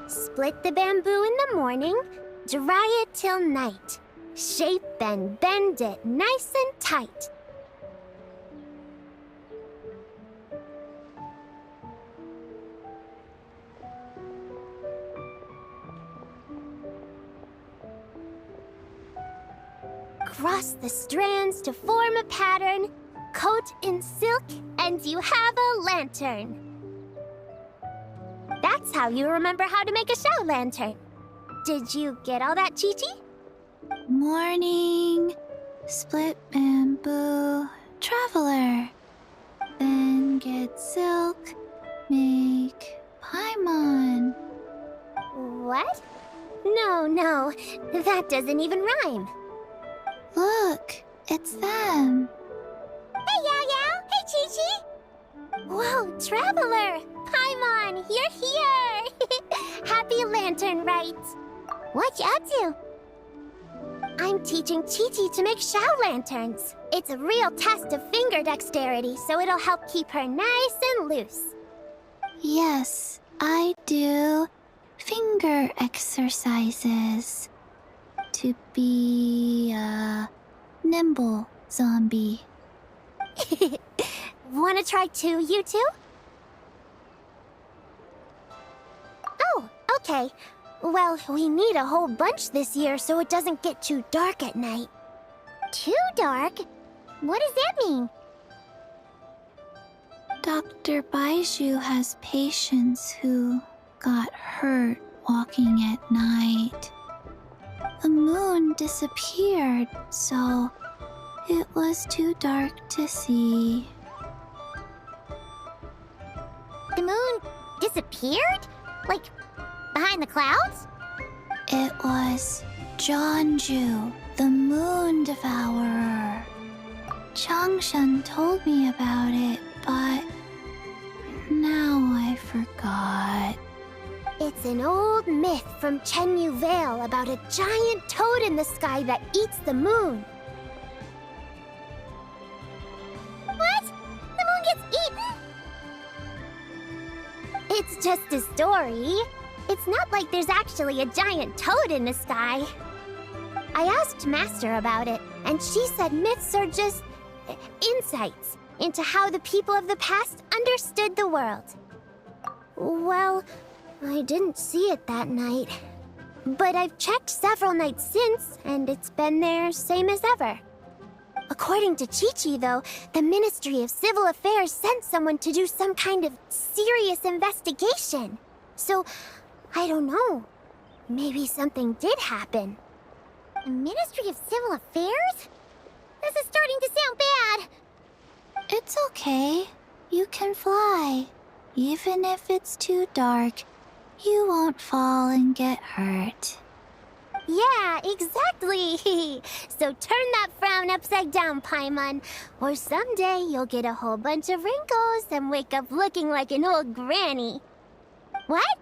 Split the bamboo in the morning, dry it till night. Shape and bend it nice and tight. Cross the strands to form a pattern, coat in silk, and you have a lantern. That's how you remember how to make a show lantern. Did you get all that, Chi-Chi? Morning, split bamboo, traveler. Then get silk, make paimon. What? No, that doesn't even rhyme. Look, it's them. Hey, Yao Yao! Hey, Chi-Chi! Whoa, Traveler! Paimon, you're here! Happy Lantern Rites! What you up to? I'm teaching Chi-Chi to make Shao lanterns. It's a real test of finger dexterity, so it'll help keep her nice and loose. Yes, I do finger exercises to be a nimble zombie. Wanna try too, you two? Oh, okay. Well, we need a whole bunch this year so it doesn't get too dark at night. Too dark? What does that mean? Dr. Baiju has patients who got hurt walking at night. The moon disappeared, so it was too dark to see. The moon disappeared? Like, behind the clouds? It was Jeonju, the moon devourer. Changshan told me about it, but now I forgot. It's an old myth from Chenyu Vale about a giant toad in the sky that eats the moon. What? The moon gets eaten? It's just a story. It's not like there's actually a giant toad in the sky. I asked Master about it, and she said myths are just insights into how the people of the past understood the world. Well, I didn't see it that night. But I've checked several nights since, and it's been there same as ever. According to Chi-Chi, though, the Ministry of Civil Affairs sent someone to do some kind of serious investigation. So, I don't know. Maybe something did happen. The Ministry of Civil Affairs? This is starting to sound bad. It's okay. You can fly. Even if it's too dark, you won't fall and get hurt. Yeah, exactly. So turn that frown upside down, Paimon. Or someday you'll get a whole bunch of wrinkles and wake up looking like an old granny. What?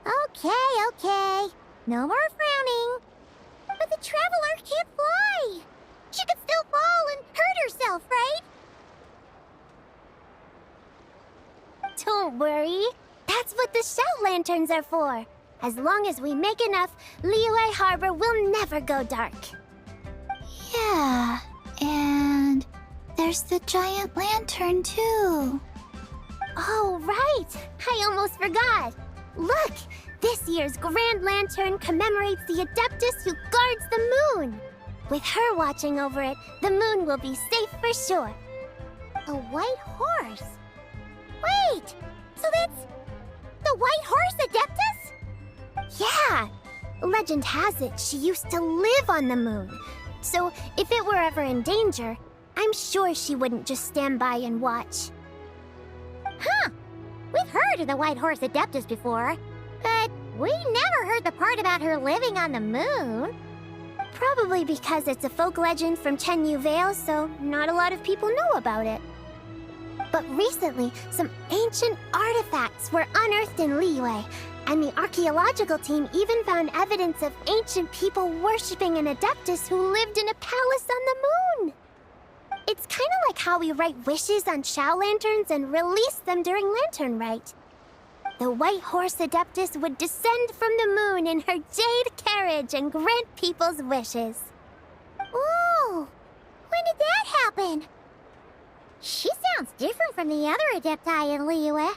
Okay. No more frowning. But the Traveler can't fly. She could still fall and hurt herself, right? Don't worry. That's what the Shout Lanterns are for. As long as we make enough, Liyue Harbor will never go dark. Yeah, and there's the giant lantern too. Oh, right! I almost forgot. Look! This year's Grand Lantern commemorates the Adeptus who guards the moon. With her watching over it, the moon will be safe for sure. A white horse? Wait! So that's the White Horse Adeptus? Yeah! Legend has it she used to live on the moon. So if it were ever in danger, I'm sure she wouldn't just stand by and watch. heard of the White Horse Adeptus before, but we never heard the part about her living on the moon. Probably because it's a folk legend from Chenyu Vale, so not a lot of people know about it. But recently, some ancient artifacts were unearthed in Liyue, and the archaeological team even found evidence of ancient people worshipping an Adeptus who lived in a palace on the moon. It's kind of like how we write wishes on Shao lanterns and release them during Lantern Rite. The White Horse Adeptus would descend from the moon in her jade carriage and grant people's wishes. Ooh! When did that happen? She sounds different from the other Adepti in Liyue.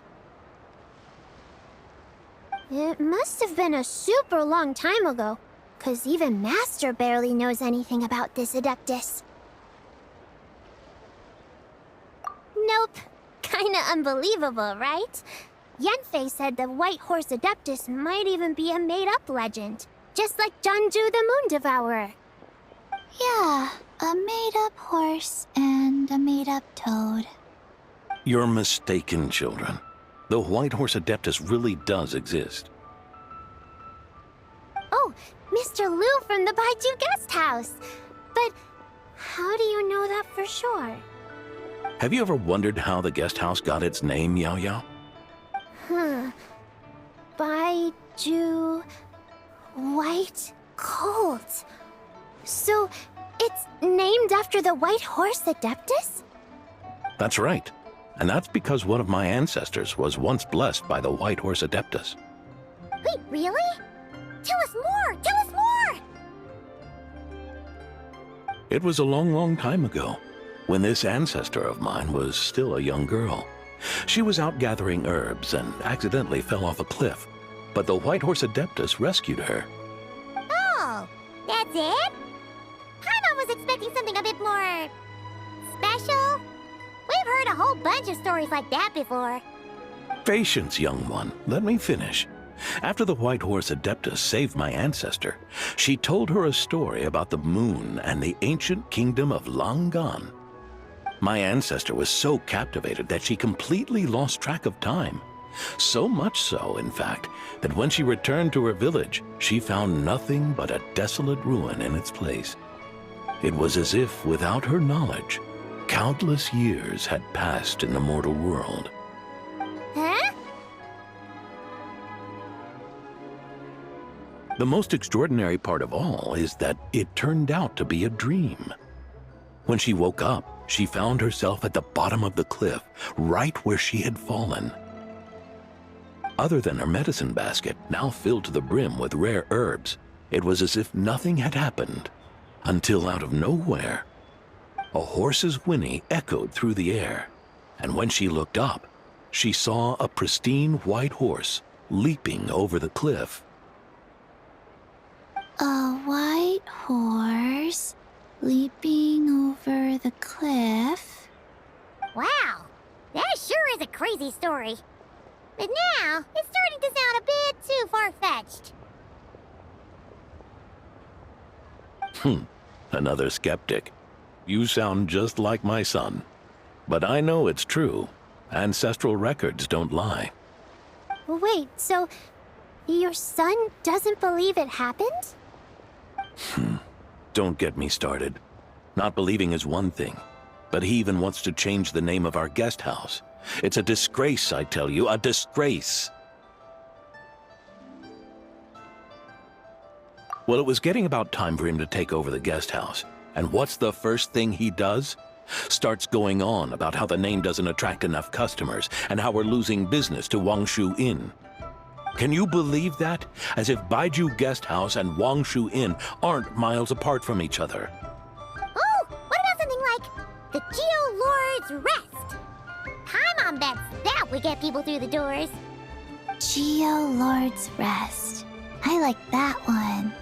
It must have been a super long time ago, 'cause even Master barely knows anything about this Adeptus. Nope. Kinda unbelievable, right? Yanfei said the White Horse Adeptus might even be a made-up legend, just like Janju the Moon Devourer. Yeah, a made-up horse and a made-up toad. You're mistaken, children. The White Horse Adeptus really does exist. Oh, Mr. Liu from the Baiju Guest House. But how do you know that for sure? Have you ever wondered how the guest house got its name, Yao Yao? Baiju... White Colt. So, it's named after the White Horse Adeptus? That's right. And that's because one of my ancestors was once blessed by the White Horse Adeptus. Wait, really? Tell us more! Tell us more! It was a long, long time ago, when this ancestor of mine was still a young girl. She was out gathering herbs and accidentally fell off a cliff, but the White Horse Adeptus rescued her. Oh, that's it? Paimon was expecting something a bit more... special? We've heard a whole bunch of stories like that before. Patience, young one. Let me finish. After the White Horse Adeptus saved my ancestor, she told her a story about the moon and the ancient kingdom of Langan. My ancestor was so captivated that she completely lost track of time. So much so, in fact, that when she returned to her village, she found nothing but a desolate ruin in its place. It was as if, without her knowledge, countless years had passed in the mortal world. Huh? The most extraordinary part of all is that it turned out to be a dream. When she woke up, she found herself at the bottom of the cliff, right where she had fallen. Other than her medicine basket, now filled to the brim with rare herbs, it was as if nothing had happened, until out of nowhere, a horse's whinny echoed through the air, and when she looked up, she saw a pristine white horse leaping over the cliff. A white horse leaping over the cliff? Wow, that sure is a crazy story. But now, it's starting to sound a bit too far-fetched. Another skeptic. You sound just like my son. But I know it's true. Ancestral records don't lie. Wait, so your son doesn't believe it happened? Don't get me started. Not believing is one thing, but he even wants to change the name of our guest house. It's a disgrace, I tell you, a disgrace. Well, it was getting about time for him to take over the guest house. And what's the first thing he does? Starts going on about how the name doesn't attract enough customers and how we're losing business to Wangshu Inn. Can you believe that? As if Baiju Guest House and Wangshu Inn aren't miles apart from each other. Oh, what about something like the Geo Lord's Rest? Paimon bets that would get people through the doors. Geo Lord's Rest. I like that one.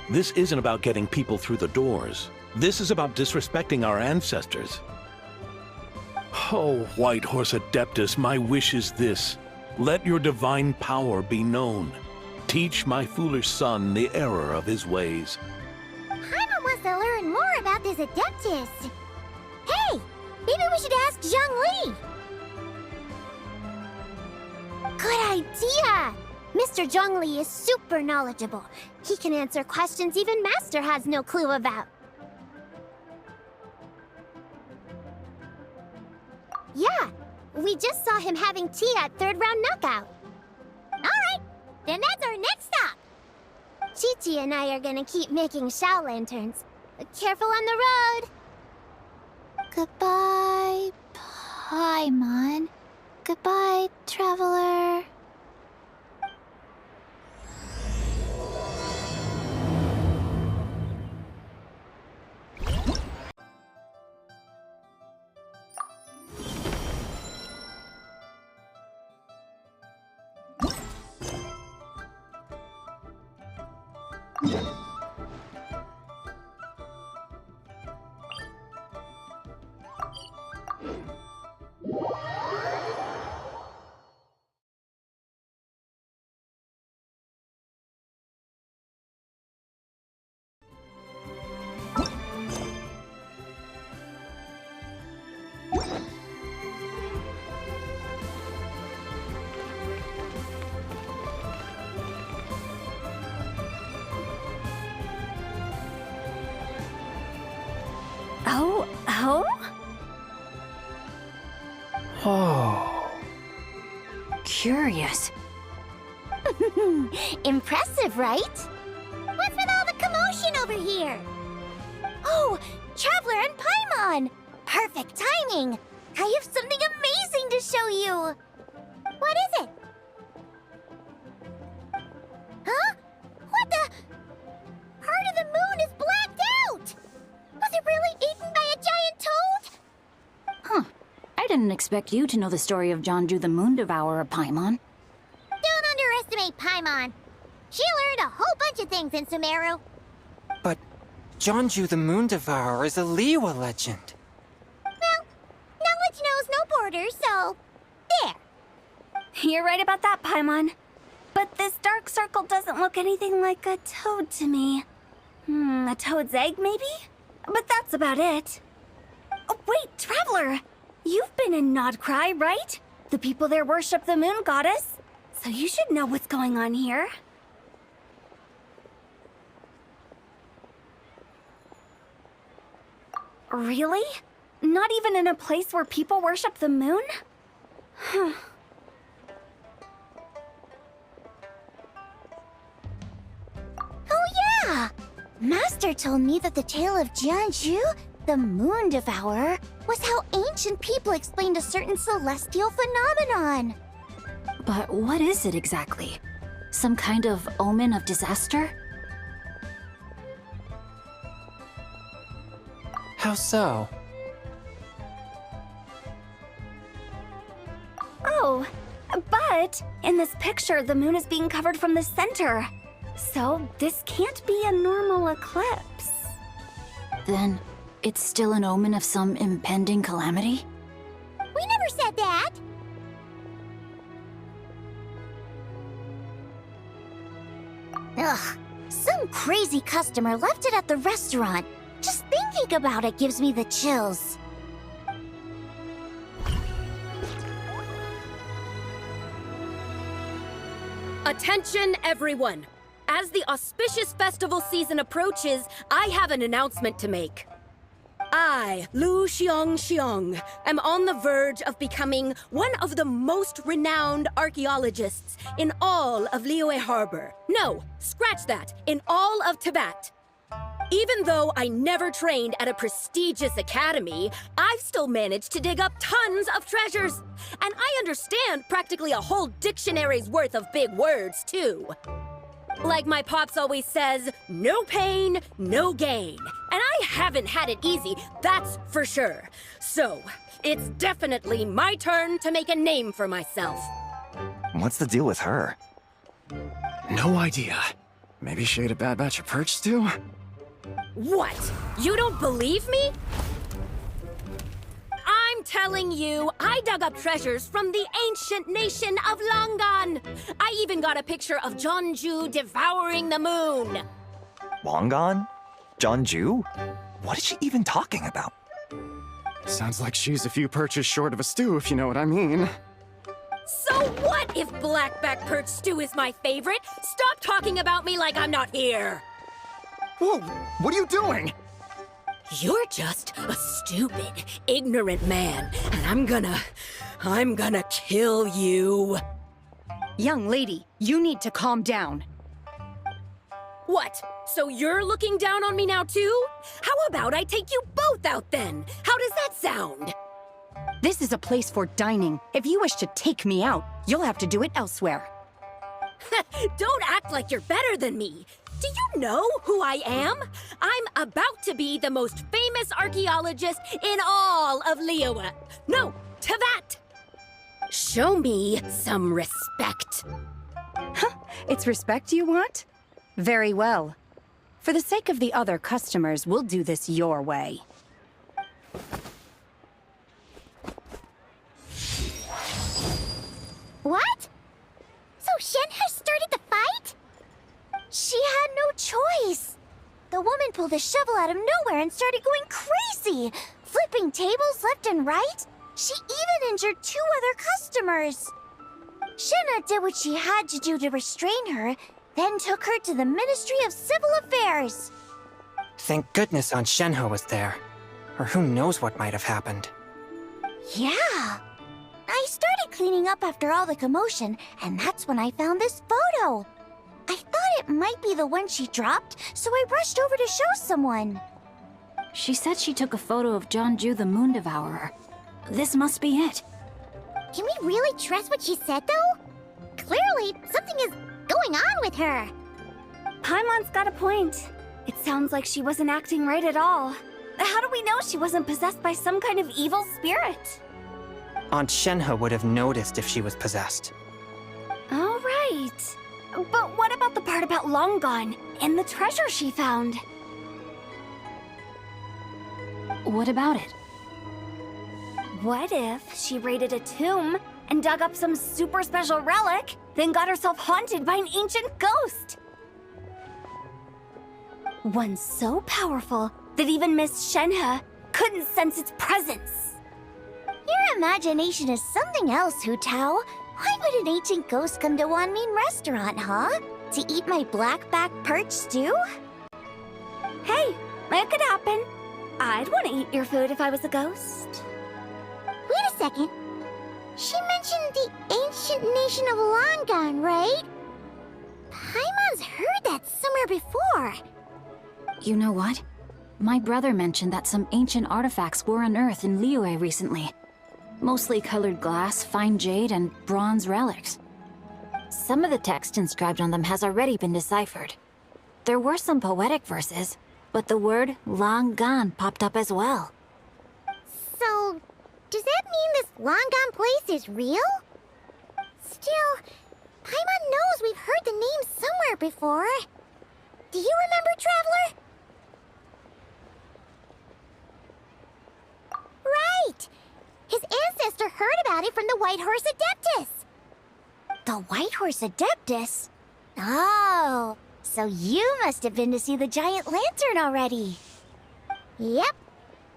This isn't about getting people through the doors. This is about disrespecting our ancestors. Oh, White Horse Adeptus, my wish is this. Let your divine power be known. Teach my foolish son the error of his ways. Paimon wants to learn more about this Adeptus. Hey, maybe we should ask Zhang Li. idea! Mr. Zhongli is super knowledgeable. He can answer questions even Master has no clue about. Yeah, we just saw him having tea at third round knockout. Alright, then that's our next stop. Chi-Chi and I are gonna keep making Shao lanterns. Careful on the road. Goodbye, Paimon. Goodbye, traveler. Oh. Curious. Impressive, right? What's with all the commotion over here? Oh, Traveler and Paimon! Perfect timing! I have something amazing to show you! What is it? Huh? What the? Part of the moon is blacked out! Was it really eaten by a giant toad? Huh. I didn't expect you to know the story of Jonju the Moon Devourer, Paimon. Don't underestimate Paimon. She learned a whole bunch of things in Sumeru. But Jonju the Moon Devourer is a Liyue legend. Well, knowledge knows no borders, so... there. You're right about that, Paimon. But this dark circle doesn't look anything like a toad to me. A toad's egg, maybe? But that's about it. Oh, wait, Traveler! You've been in Nodcry, right? The people there worship the moon goddess. So you should know what's going on here. Really? Not even in a place where people worship the moon? Huh. Oh yeah! Master told me that the tale of Jianzhu, the Moon Devourer, was how ancient people explained a certain celestial phenomenon. But what is it exactly? Some kind of omen of disaster? How so? Oh, but in this picture, the moon is being covered from the center. So this can't be a normal eclipse. Then it's still an omen of some impending calamity? We never said that! Ugh, some crazy customer left it at the restaurant. Just thinking about it gives me the chills. Attention, everyone! As the auspicious festival season approaches, I have an announcement to make. I, Lu Xiong, am on the verge of becoming one of the most renowned archaeologists in all of Liyue Harbor. No, scratch that, in all of Tibet. Even though I never trained at a prestigious academy, I've still managed to dig up tons of treasures. And I understand practically a whole dictionary's worth of big words, too. Like my pops always says, no pain, no gain. And I haven't had it easy, that's for sure. So, it's definitely my turn to make a name for myself. What's the deal with her? No idea. Maybe she ate a bad batch of perch stew? What? You don't believe me? I'm telling you, I dug up treasures from the ancient nation of Longan. I even got a picture of Jonju devouring the moon. Longan? Jonju? What is she even talking about? Sounds like she's a few perches short of a stew, if you know what I mean. So what if blackback perch stew is my favorite? Stop talking about me like I'm not here! Whoa, what are you doing? You're just a stupid, ignorant man, and I'm gonna kill you. Young lady, you need to calm down. What? So you're looking down on me now too? How about I take you both out then? How does that sound? This is a place for dining. If you wish to take me out, you'll have to do it elsewhere. Don't act like you're better than me. Do you know who I am? I'm about to be the most famous archaeologist in all of Liyue. No, Tevat! Show me some respect. It's respect you want? Very well. For the sake of the other customers, we'll do this your way. What? So Shen has started the fight? She had no choice. The woman pulled a shovel out of nowhere and started going crazy, flipping tables left and right. She even injured 2 other customers. Shenna did what she had to do to restrain her, then took her to the Ministry of Civil Affairs. Thank goodness Aunt Shenhe was there. Or who knows what might have happened. Yeah. I started cleaning up after all the commotion, and that's when I found this photo. I thought it might be the one she dropped, so I rushed over to show someone. She said she took a photo of Jeonju the Moon Devourer. This must be it. Can we really trust what she said, though? Clearly, something is going on with her. Paimon's got a point. It sounds like she wasn't acting right at all. How do we know she wasn't possessed by some kind of evil spirit? Aunt Shenhe would have noticed if she was possessed. All right. But what about the part about Long Gone and the treasure she found? What about it? What if she raided a tomb and dug up some super special relic, then got herself haunted by an ancient ghost? One so powerful that even Miss Shenhe couldn't sense its presence. Your imagination is something else, Hu Tao. Why would an ancient ghost come to Wanmin restaurant, huh? To eat my blackback perch stew? Hey, it could happen. I'd want to eat your food if I was a ghost. Wait a second. She mentioned the ancient nation of Longon, right? Paimon's heard that somewhere before. You know what? My brother mentioned that some ancient artifacts were unearthed in Liyue recently. Mostly colored glass, fine jade, and bronze relics. Some of the text inscribed on them has already been deciphered. There were some poetic verses, but the word long gone popped up as well. So, does that mean this Longon place is real? Still, Paimon knows we've heard the name somewhere before. Do you remember, Traveler? Right! His ancestor heard about it from the White Horse Adeptus. The White Horse Adeptus? Oh, so you must have been to see the giant lantern already. Yep.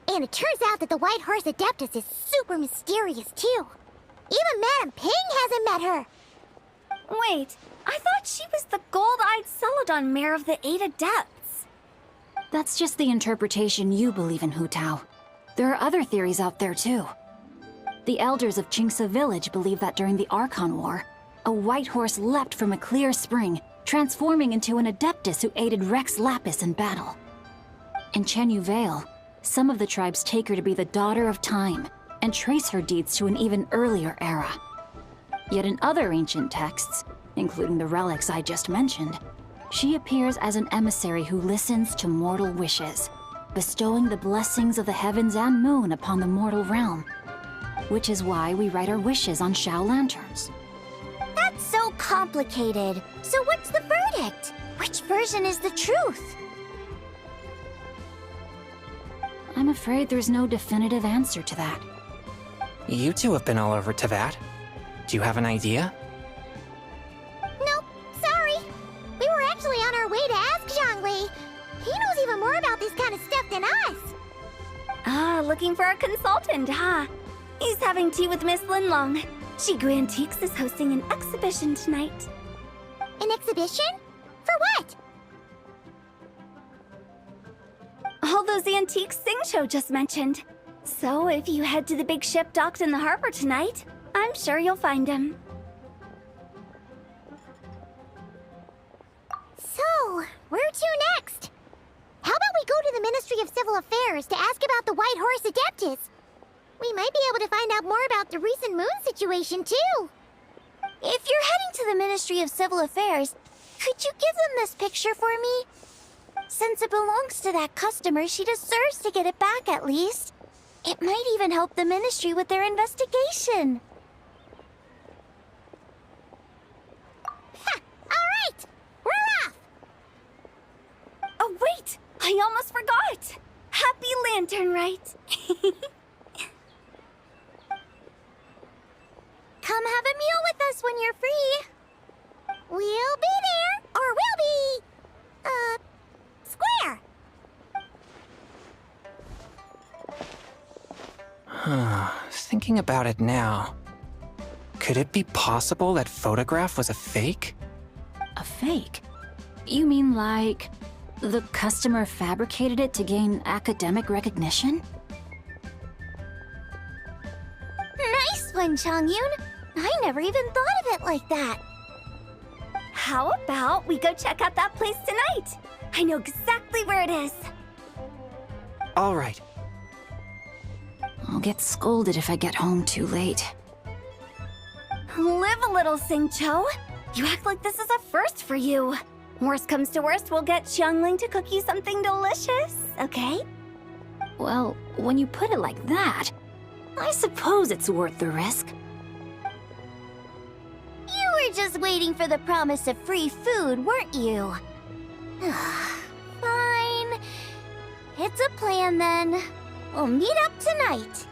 And it turns out that the White Horse Adeptus is super mysterious, too. Even Madame Ping hasn't met her. Wait, I thought she was the gold-eyed Celadon mare of the 8 Adepts. That's just the interpretation you believe in, Hu Tao. There are other theories out there, too. The elders of Qingce village believe that during the Archon War, a white horse leapt from a clear spring, transforming into an Adeptus who aided Rex Lapis in battle. In Chenyu Vale, some of the tribes take her to be the daughter of time, and trace her deeds to an even earlier era. Yet in other ancient texts, including the relics I just mentioned, she appears as an emissary who listens to mortal wishes, bestowing the blessings of the heavens and moon upon the mortal realm. Which is why we write our wishes on Shao lanterns. That's so complicated. So what's the verdict? Which version is the truth? I'm afraid there's no definitive answer to that. You two have been all over Tevat. Do you have an idea? Nope, sorry. We were actually on our way to ask Zhongli. He knows even more about this kind of stuff than us. Ah, looking for a consultant, huh? He's having tea with Miss Linlong. Shigu Antiques is hosting an exhibition tonight. An exhibition? For what? All those antiques Sing just mentioned. So if you head to the big ship docked in the harbor tonight, I'm sure you'll find them. So, where to next? How about we go to the Ministry of Civil Affairs to ask about the White Horse Adeptus? We might be able to find out more about the recent moon situation, too. If you're heading to the Ministry of Civil Affairs, could you give them this picture for me? Since it belongs to that customer, she deserves to get it back at least. It might even help the Ministry with their investigation. Ha! All right! We're off! Oh, wait! I almost forgot! Happy Lanternlit! Come have a meal with us when you're free. We'll be there, or we'll be... square. Thinking about it now, could it be possible that photograph was a fake? A fake? You mean like the customer fabricated it to gain academic recognition? Nice one, Changyun. I never even thought of it like that. How about we go check out that place tonight? I know exactly where it is. All right. I'll get scolded if I get home too late. Live a little, Sing-Cho. You act like this is a first for you. Worst comes to worst, we'll get Xiangling to cook you something delicious, okay? Well, when you put it like that, I suppose it's worth the risk. You were just waiting for the promise of free food, weren't you? Fine. It's a plan then. We'll meet up tonight.